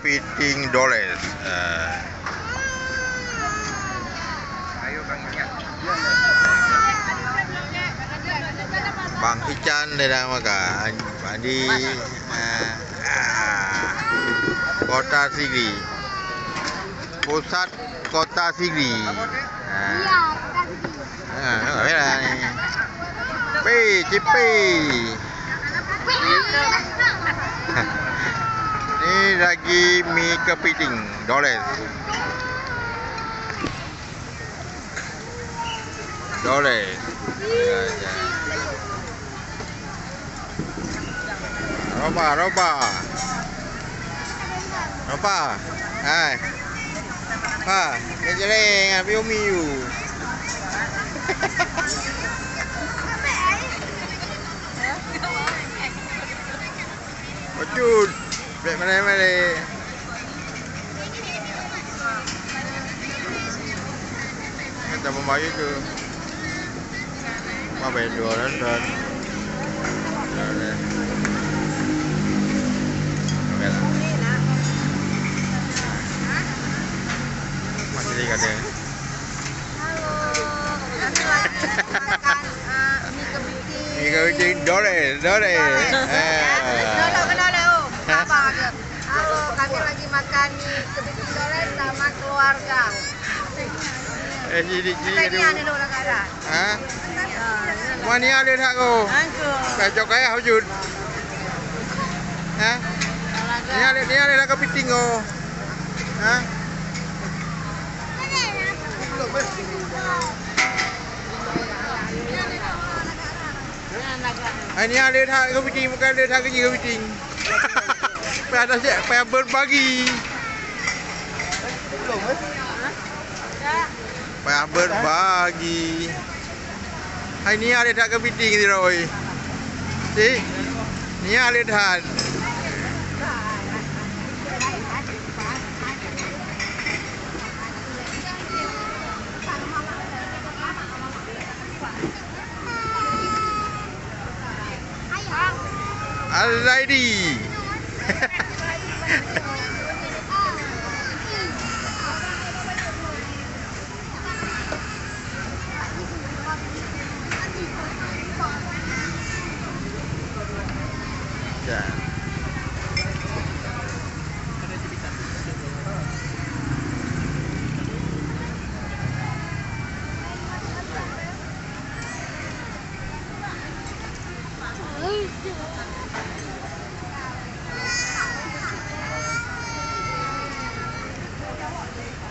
kepiting Dolores. Bang Ican dia dah makan. Di Kota Sigri. Pusat Kota Sigri. Cipi. Ni lagi mi kepiting Dolores. Dolores. Roba. Hai. Kejeleng api umiu. Bajut. Bek mana. Kita membayu tu. Apa yang jualan dan. Masih di kata. Halo, kami lagi makan mie kepiting. Dolores. Halo, kami lagi makan mie kepiting Dolores sama keluarga. Jadi Ini ada orang ada. Hah? Mana ada tak kau? Kacau kaya hujud. Hah? Ni ada kepiting kau. Hah? Ini ada tak kepiting, bukan ada tak kerja kepiting. Pada saya berbagi. Berbagi. Ini ada tak kepiting ni Roy. Si, ni ada tak. Al-Zaidi.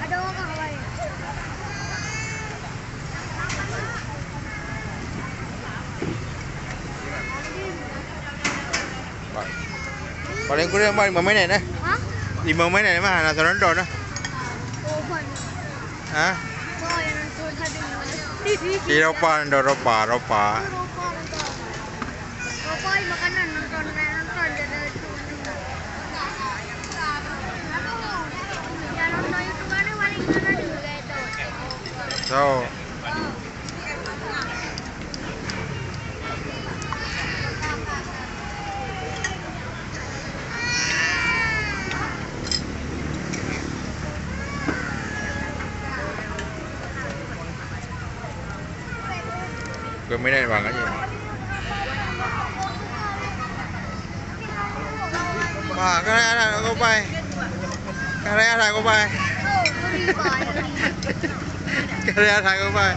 Ada orang lain. Paling kurang 5 minit eh. Hah? 5 minit mah nak nonton dah. Oban. Ha? Oh, yang nonton tadi. Di ropa. Ropa makanan nonton jadi itu. Yang nonton itu kan paling mana juga itu. So, minit bang aja. Wah, cái này là cô bay. Cái này là cô bay. Cái này là cô bay.